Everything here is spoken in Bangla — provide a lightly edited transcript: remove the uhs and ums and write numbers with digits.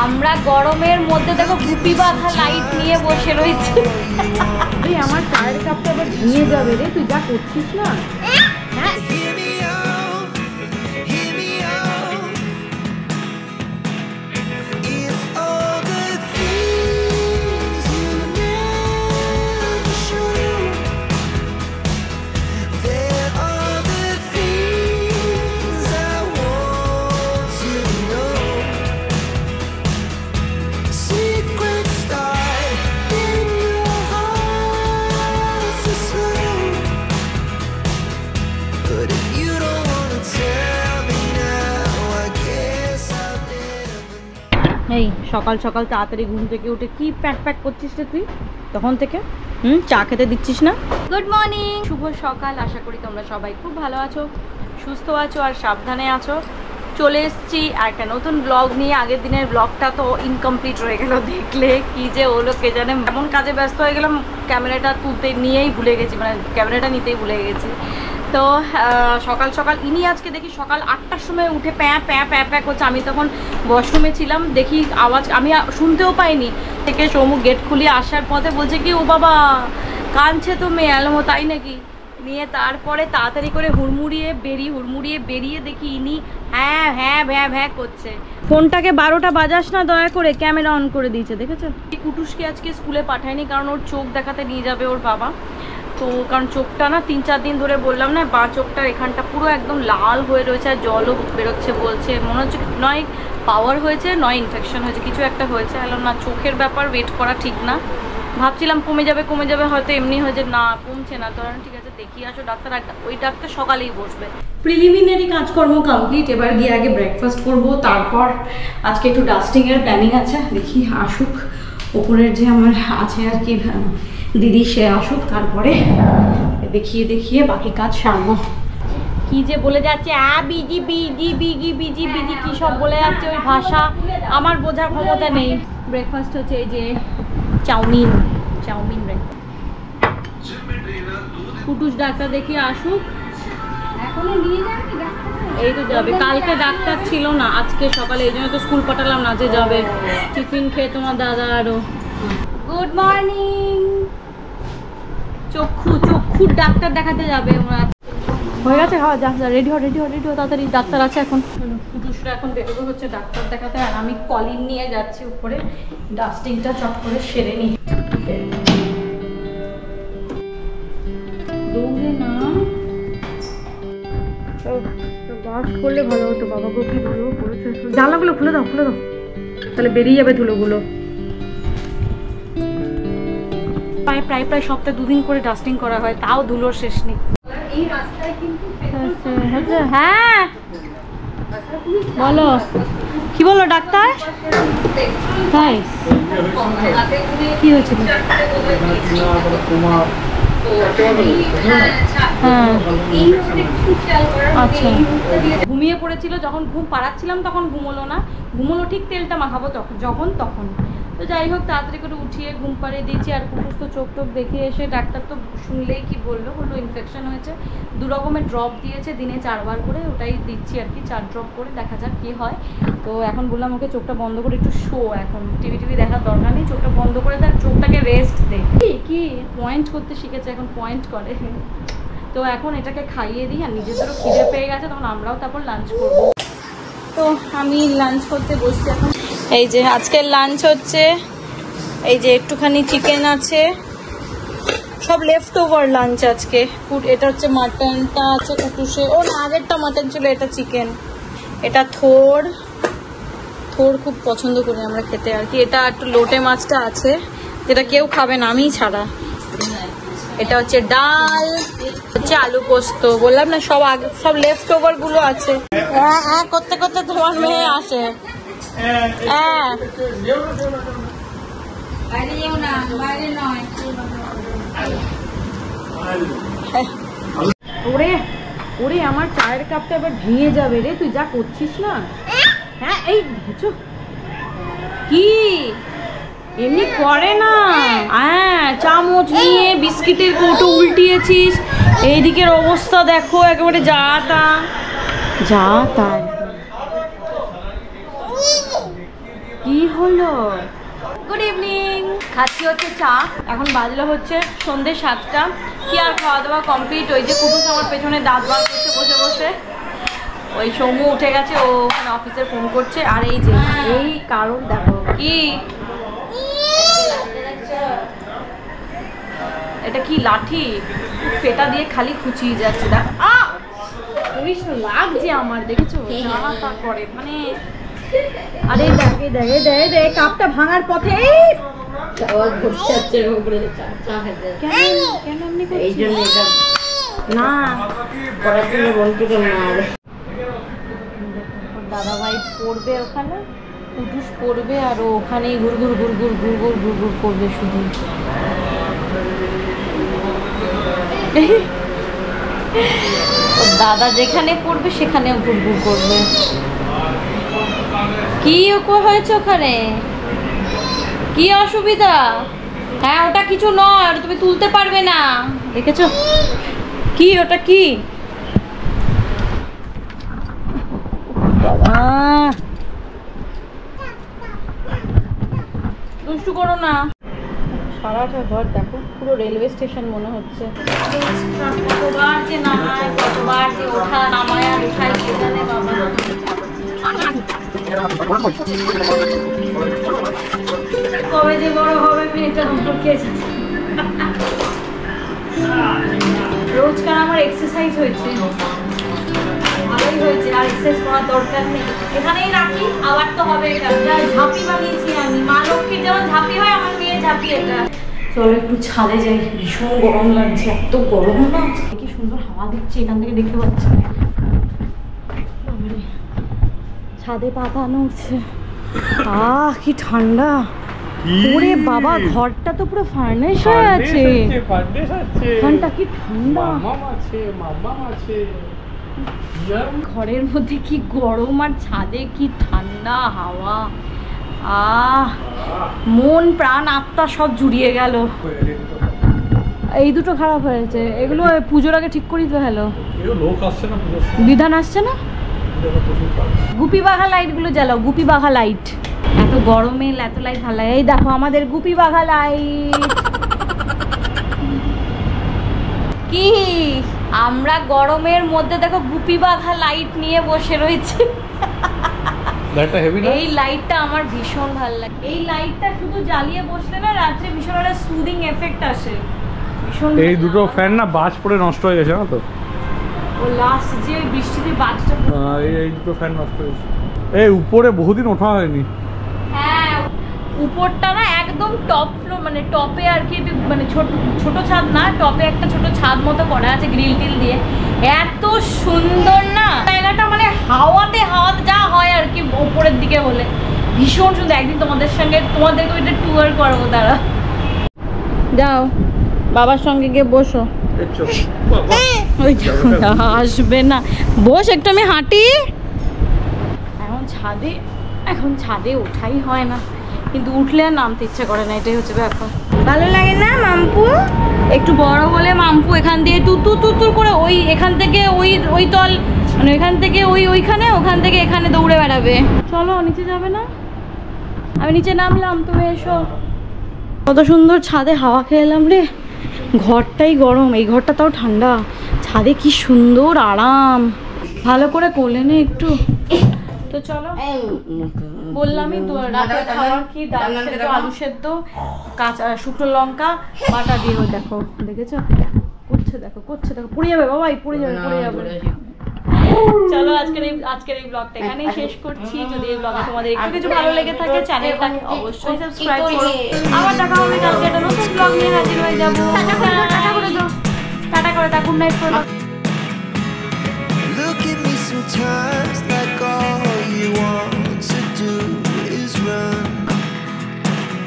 আমরা গরমের মধ্যে দেখো গুপি বাঁধা লাইট নিয়ে বসে রয়েছি। আমার চায়ের কাপটা আবার ভেঙে যাবে রে, তুই যা করছিস না। হ্যাঁ এই সকাল সকাল তাড়াতাড়ি ঘুম থেকে উঠে কি প্যাক করছিস রে তুই তখন থেকে? চা খেতে দিচ্ছিস না? গুড মর্নিং, শুভ সকাল। আশা করি তোমরা সবাই খুব ভালো আছো, সুস্থ আছো আর সাবধানে আছো। চলে এসেছি একটা নতুন ব্লগ নিয়ে। আগের দিনের ব্লগটা তো ইনকমপ্লিট রয়ে গেল, দেখলে কি যে হলো কে জানে। এমন কাজে ব্যস্ত হয়ে গেলাম, ক্যামেরাটা তুলতে নিয়েই ভুলে গেছি, মানে ক্যামেরাটা নিতেই ভুলে গেছি। তো সকাল সকাল ইনি আজকে দেখি সকাল 8টার সময় উঠে প্যাঁ প্যাঁ প্যাঁ প্যাঁ করছে। আমি তখন ওয়াশরুমে ছিলাম, দেখি আওয়াজ আমি শুনতেও পাইনি। থেকে চৌমুখ গেট খুলিয়ে আসার পথে বলছে কি ও বাবা কাঁদছে তো মেয়ে আলমো, তাই নাকি? নিয়ে তারপরে তাড়াতাড়ি করে হুড়মুড়িয়ে বেরিয়ে দেখি ইনি হ্যাঁ হ্যাঁ ভ্যাঁ ভ্যাঁ করছে। ফোনটাকে 12টা বাজাস না দয়া করে, ক্যামেরা অন করে দিয়েছে, দেখেছো? কুটুসকে আজকে স্কুলে পাঠায়নি, কারণ ওর চোখ দেখাতে নিয়ে যাবে ওর বাবা। তো কারণ চোখটা না 3-4 দিন ধরে বললাম না, বা চোখটার এখানটা পুরো একদম লাল হয়ে রয়েছে আর জলও বেরোচ্ছে বলছে। মনে হচ্ছে নয় পাওয়ার হয়েছে নয় ইনফেকশন হয়েছে, কিছু একটা হয়েছে। এলাম না, চোখের ব্যাপার ওয়েট করা ঠিক না। ভাবছিলাম কমে যাবে, হয়তো এমনি হয়েছে, না কমছে না। তো ঠিক আছে দেখিয়ে আসো ডাক্তার। ওই ডাক্তার সকালেই বসবে। প্রিলিমিনারি কাজকর্ম কমপ্লিট, এবার গিয়ে আগে ব্রেকফাস্ট করব, তারপর আজকে একটু ডাস্টিংয়ের প্ল্যানিং আছে। দেখি আসুক ওপরের যে আমার আছে আর কি দিদি, সে আসুক, তারপরে দেখিয়ে বাকি কাজ সারবো। কি যে বলে যাচ্ছে busy busy busy busy busy কি সব বলে যাচ্ছে, ওই ভাষা আমার বোঝার ক্ষমতা নেই। ব্রেকফাস্ট হচ্ছে এই যে চাউমিন কুটুস ডাক্তার দেখিয়ে আসুক, এখনো নিয়ে যাবি? এই তো যাবে, কালকে ডাক্তার ছিল না, আজকে সকালে, এই জন্য তো স্কুল পাঠালাম না যে যাবে। টিফিন খেয়ে তোমার দাদা আরো। Good morning. চক্ষুর ডাক্তার দেখাতে যাবে ওরা। হয়ে গেছে, হ্যাঁ যা রেডি হো তাড়াতাড়ি, ডাক্তার আছে এখন। কুটুসরা এখন বেরোবে হচ্ছে ডাক্তার দেখাতে, আর আমি কলিন নিয়ে যাচ্ছি উপরে, ডাস্টিংটা চট করে সেরে নিই। দৌড়ে না ওয়াশ করলে ভালো হতো, বাবা গো কি ধুলো পড়েছে। জানলাগুলো খুলে দাও তাহলে বেরিয়ে যাবে ধুলোগুলো। প্রায় সপ্তাহে 2 দিন করে ডাস্টিং করা হয়, তাও ধুলোর শেষ নেই। হ্যাঁ বলো, কি বলো ডাক্তার? তাই কি হয়েছে? আচ্ছা, ঘুমিয়ে পড়েছিল, যখন ঘুম পাড়াচ্ছিলাম তখন ঘুমোলো না, ঘুমোলো ঠিক তেলটা মাখাবো তখন। তো যাই হোক তাড়াতাড়ি করে উঠিয়ে ঘুম পাড়িয়ে দিয়েছি। আর কুকুর তো চোখ দেখে এসে ডাক্তার তো শুনলেই কি বললো ইনফেকশন হয়েছে। 2 রকমের ড্রপ দিয়েছে, দিনে 4 বার করে, ওটাই দিচ্ছি আর কি, 4 ড্রপ করে, দেখা যাক কি হয়। তো এখন বললাম ওকে চোখটা বন্ধ করে একটু শো, এখন টিভি দেখার দরকার নেই, চোখটা বন্ধ করে দেয়, চোখটাকে রেস্ট দে। কি পয়েন্ট করতে শিখেছে, এখন পয়েন্ট করে। তো এখন এটাকে খাইয়ে দিই, আর নিজেদেরও খিদে পেয়ে গেছে, তখন আমরাও তারপর লাঞ্চ করবো। তো আমি লাঞ্চ করতে বসছি এখন। এই যে আজকের লাঞ্চ হচ্ছে, এই যে একটুখানি চিকেন আছে, সব লেফট ওভার লাঞ্চ আজকে। এটা হচ্ছে মাটনটা আছে কুটুসে, ও না আগেরটা মাটন ছিল, এটা চিকেন, এটা থোর খুব পছন্দ করি আমরা খেতে আর কি। এটা একটু লোটে মাছটা আছে, যেটা কেউ খাবে না আমি ছাড়া। এটা হচ্ছে ডাল, হচ্ছে আলু পোস্ত, বললাম না সব লেফট ওভার গুলো আছে। হ্যাঁ করতে তোমার মেয়ে আসে। হ্যাঁ ওরে আমার চায়ের কাপটা এবার ভেঙে যাবে রে, তুই যা করছিস না। হ্যাঁ এই দেখছো কি এমনি করে না। হ্যাঁ চামচ নিয়ে বিস্কিটের কৌটো উল্টিয়েছিস, এইদিকের অবস্থা দেখো একেবারে যা তা। কি কি হলো? Good evening. খাচ্ছি হচ্ছে চা। এখন বাজলো হচ্ছে সন্ধ্যে 7টা। কি আর খাওয়া দাওয়া কমপ্লিট। ওই যে কুটুস আমার পেছনে দাঁত বার করছে বসে বসে। ওই সৌম্য উঠে গেছে, ও ওখানে অফিসে ফোন করছে। আর এই যে এই কারণ দেখো কি, এটা কি লাঠি, পেটা দিয়ে খালি খুঁচিয়ে যাচ্ছে। দেখ লাগছে আমার, দেখেছো তা করে মানে। আরে দেখে দেখে দেখে দেখে কাপটা ভাঙার পথে না দাদা ভাই পড়বে ওখানে, কুটুস পড়বে আর ও ওখানেই ঘুরঘুর ঘুরঘুর ঘুরঘুর ঘুরঘুর করবে শুধু। দাদা যেখানে পড়বে সেখানেও ঘুরঘুর করবে। কি হয়েছে ওখানে, কি অসুবিধা? হ্যাঁ ওটা কিছু নয়, ওটা তুমি তুলতে পারবে না, দেখেছো? কি ওটা কি? বাবা দুষ্টু করো না। সারাটা ঘর দেখো, পুরো রেলওয়ে স্টেশন মনে হচ্ছে। কতবার যে নামায়, কতবার যে ওঠা নামায় আর উঠায় কে জানে বাবা। কবে যে বড় হবে মেয়েটা কে জানে। রোজকার আমার এক্সারসাইজ হয়েছে, ভালোই হয়েছে। আর এক্সারসাইজ করার দরকার নেই, এখানেই রাখি। আবার তো হবে এটা, ঝাঁপি বানিয়েছি আমি। মা লক্ষ্মীর যেমন ঝাঁপি হয়, আমার মেয়ের ঝাঁপি এটা। চলো একটু ছাদে যাই, ভীষণ গরম লাগছে, এত গরম না। কি সুন্দর হাওয়া দিচ্ছে, এখান থেকে দেখতে পাচ্ছি। ছাদে পাতা নড়ছে, কি ঠান্ডা। ওরে বাবা, ঘরটা তো পুরো ফার্নেস হয়ে আছে। ঘরটা কি ঠান্ডা, ঘরের মধ্যে কি গরম আর ছাদে কি ঠান্ডা হাওয়া। মন প্রাণ আত্মা সব জুড়িয়ে গেল। এই দুটো খারাপ হয়েছে, এগুলো পুজোর আগে ঠিক করি তো। হ্যালো, বিধান আসছে না? গুপি বাঘা লাইট গুলো জ্বালাও, গুপি বাঘা লাইট। এত গরমে এত লাইট ভালো লাগে। এই দেখো আমাদের গুপি বাঘা লাইট। কি আমরা গরমের মধ্যে দেখো গুপি বাঘা লাইট নিয়ে বসে রয়েছি। এই লাইটটা আমার ভীষণ ভালো লাগে। এই লাইটটা শুধু জ্বালিয়ে বসলে না রাত্রে ভীষণ একটা সুদিং এফেক্ট আসে। এই দুটো ফ্যান না বাজ পড়ে নষ্ট হয়ে গেছে না তো। ও লাস্ট যে বৃষ্টিতে বাজটা, এই দুটো ফ্যান নষ্ট হয়েছে। এই উপরে বহুদিন ওঠা হয়নি। হ্যাঁ উপরটা না একদম টপ ফ্লোর, মানে টপে আর কি, মানে ছোট ছাদ না, টপে একটা ছোট ছাদ মতো করা আছে গ্রিল টিল দিয়ে। এত সুন্দর না জায়গাটা, মানে হাওয়াতে হাওয়াতে যা হয় আর কি উপরের দিকে হলে ভীষণ সুন্দর। একদিন তোমাদেরকে ওইটা ট্যুর করবো। দাঁড়া যাও বাবার সঙ্গে গিয়ে বসো। ওই আসবে না, বস একটু, আমি হাঁটি। এখন ছাদে ওঠাই হয় না, কিন্তু উঠলে আর নামতে ইচ্ছা করে না, এটাই হচ্ছে ব্যাপার। ভালো লাগে না মাম্পু? একটু বড় হলে মাম্পু এখান দিয়ে তুতুর করে ওই এখান থেকে ওই তল, মানে এখান থেকে ওইখানে, ওখান থেকে এখানে দৌড়ে বেড়াবে। চলো নিচে যাবে না? আমি নিচে নামলাম, তুমি এসো। কত সুন্দর ছাদে হাওয়া খেয়ে এলাম রে। ঘরটাই গরম, এই ঘরটা তাও ঠান্ডা। ছাদে কি সুন্দর আরাম। ভালো করে কোলে নে একটু। তো চলো, বললামই তো রাতের খাবার কি, ডাল সেদ্ধ, আলু সেদ্ধ, কাঁচা শুকনো লঙ্কা বাটা দিয়ে। দেখো দেখেছো করছে, দেখো পড়ে যাবে বাবা, পড়ে যাবে। চলো আজকের এই ব্লগটা এখানেই শেষ করছি। যদি এই ব্লগে তোমাদের একটু কিছু ভালো লেগে থাকে চ্যানেলটাকে অবশ্যই সাবস্ক্রাইব করো। আবার দেখা হবে কালকে একটা নতুন ব্লগ নিয়ে হাজির হয়ে যাবো। টাটা করে দাও, গুড নাইট করে দাও।